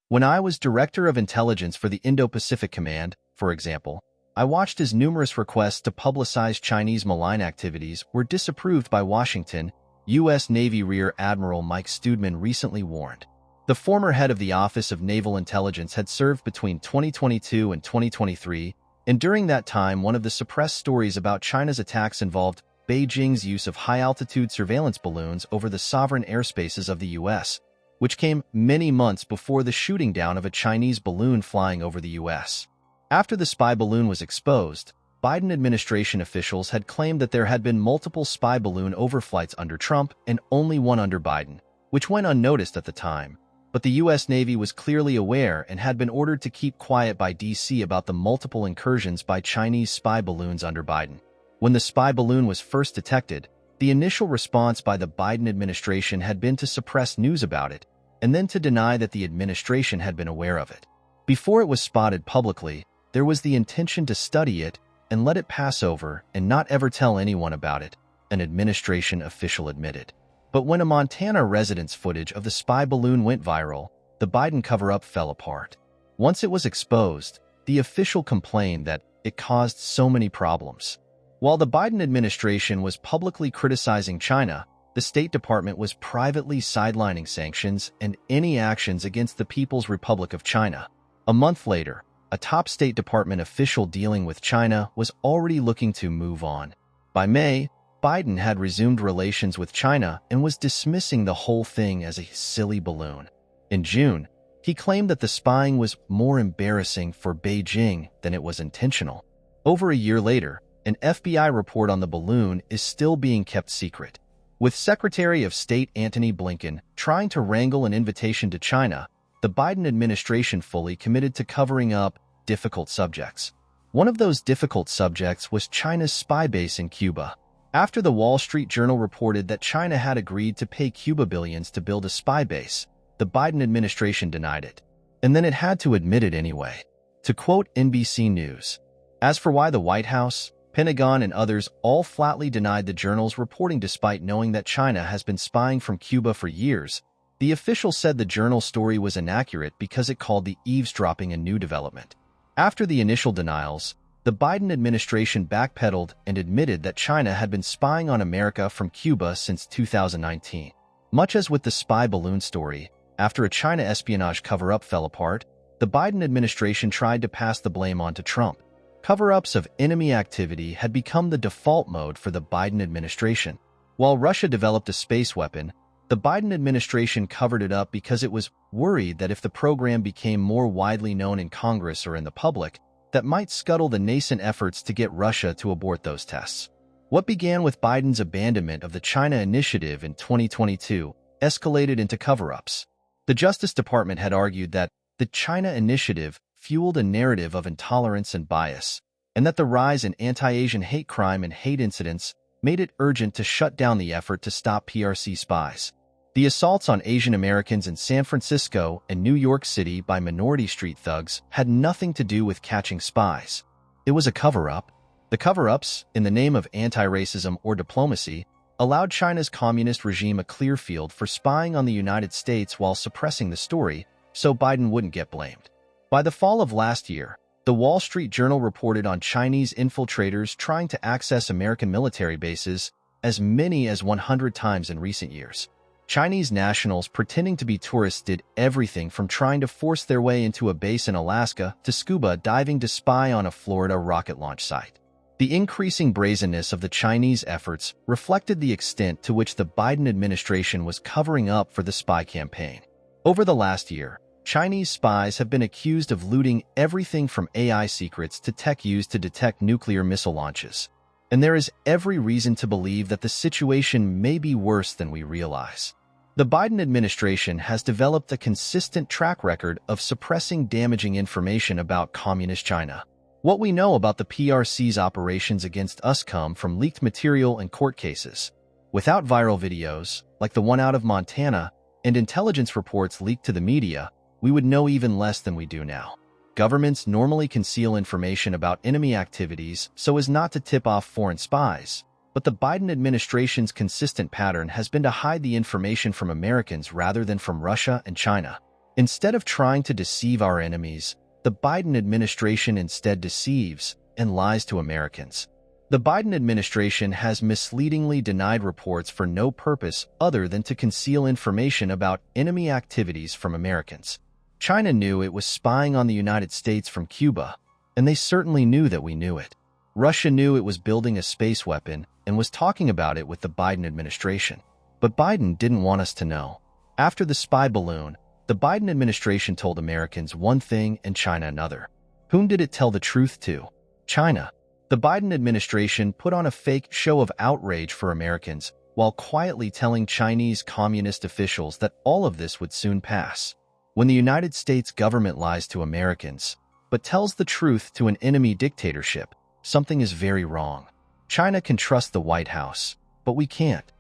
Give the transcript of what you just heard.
When I was Director of Intelligence for the Indo-Pacific Command, for example, I watched as numerous requests to publicize Chinese malign activities were disapproved by Washington. U.S. Navy Rear Admiral Mike Studman recently warned. The former head of the Office of Naval Intelligence had served between 2022 and 2023, and during that time, one of the suppressed stories about China's attacks involved Beijing's use of high-altitude surveillance balloons over the sovereign airspaces of the U.S., which came many months before the shooting down of a Chinese balloon flying over the U.S. After the spy balloon was exposed, Biden administration officials had claimed that there had been multiple spy balloon overflights under Trump and only one under Biden, which went unnoticed at the time. But the U.S. Navy was clearly aware and had been ordered to keep quiet by D.C. about the multiple incursions by Chinese spy balloons under Biden. When the spy balloon was first detected, the initial response by the Biden administration had been to suppress news about it, and then to deny that the administration had been aware of it. Before it was spotted publicly, there was the intention to study it and let it pass over and not ever tell anyone about it, an administration official admitted. But when a Montana resident's footage of the spy balloon went viral, the Biden cover-up fell apart. Once it was exposed, the official complained that it caused so many problems. While the Biden administration was publicly criticizing China, the State Department was privately sidelining sanctions and any actions against the People's Republic of China. A month later, a top State Department official dealing with China was already looking to move on. By May, Biden had resumed relations with China and was dismissing the whole thing as a silly balloon. In June, he claimed that the spying was more embarrassing for Beijing than it was intentional. Over a year later, an FBI report on the balloon is still being kept secret. With Secretary of State Antony Blinken trying to wrangle an invitation to China, the Biden administration fully committed to covering up difficult subjects. One of those difficult subjects was China's spy base in Cuba. After the Wall Street Journal reported that China had agreed to pay Cuba billions to build a spy base, the Biden administration denied it. And then it had to admit it anyway. To quote NBC News, "As for why the White House, Pentagon, and others all flatly denied the journal's reporting despite knowing that China has been spying from Cuba for years, the official said the journal story was inaccurate because it called the eavesdropping a new development." After the initial denials, the Biden administration backpedaled and admitted that China had been spying on America from Cuba since 2019. Much as with the spy balloon story, after a China espionage cover-up fell apart, the Biden administration tried to pass the blame on to Trump. Cover-ups of enemy activity had become the default mode for the Biden administration. While Russia developed a space weapon, the Biden administration covered it up because it was worried that if the program became more widely known in Congress or in the public, that might scuttle the nascent efforts to get Russia to abort those tests. What began with Biden's abandonment of the China Initiative in 2022 escalated into cover-ups. The Justice Department had argued that the China Initiative fueled a narrative of intolerance and bias, and that the rise in anti-Asian hate crime and hate incidents made it urgent to shut down the effort to stop PRC spies. The assaults on Asian Americans in San Francisco and New York City by minority street thugs had nothing to do with catching spies. It was a cover-up. The cover-ups, in the name of anti-racism or diplomacy, allowed China's communist regime a clear field for spying on the United States while suppressing the story, so Biden wouldn't get blamed. By the fall of last year, the Wall Street Journal reported on Chinese infiltrators trying to access American military bases, as many as 100 times in recent years. Chinese nationals pretending to be tourists did everything from trying to force their way into a base in Alaska to scuba diving to spy on a Florida rocket launch site. The increasing brazenness of the Chinese efforts reflected the extent to which the Biden administration was covering up for the spy campaign. Over the last year, Chinese spies have been accused of looting everything from AI secrets to tech used to detect nuclear missile launches. And there is every reason to believe that the situation may be worse than we realize. The Biden administration has developed a consistent track record of suppressing damaging information about Communist China. What we know about the PRC's operations against us come from leaked material and court cases. Without viral videos, like the one out of Montana, and intelligence reports leaked to the media, we would know even less than we do now. Governments normally conceal information about enemy activities so as not to tip off foreign spies, but the Biden administration's consistent pattern has been to hide the information from Americans rather than from Russia and China. Instead of trying to deceive our enemies, the Biden administration instead deceives and lies to Americans. The Biden administration has misleadingly denied reports for no purpose other than to conceal information about enemy activities from Americans. China knew it was spying on the United States from Cuba, and they certainly knew that we knew it. Russia knew it was building a space weapon and was talking about it with the Biden administration. But Biden didn't want us to know. After the spy balloon, the Biden administration told Americans one thing and China another. Whom did it tell the truth to? China. The Biden administration put on a fake show of outrage for Americans while quietly telling Chinese communist officials that all of this would soon pass. When the United States government lies to Americans, but tells the truth to an enemy dictatorship, something is very wrong. China can trust the White House, but we can't.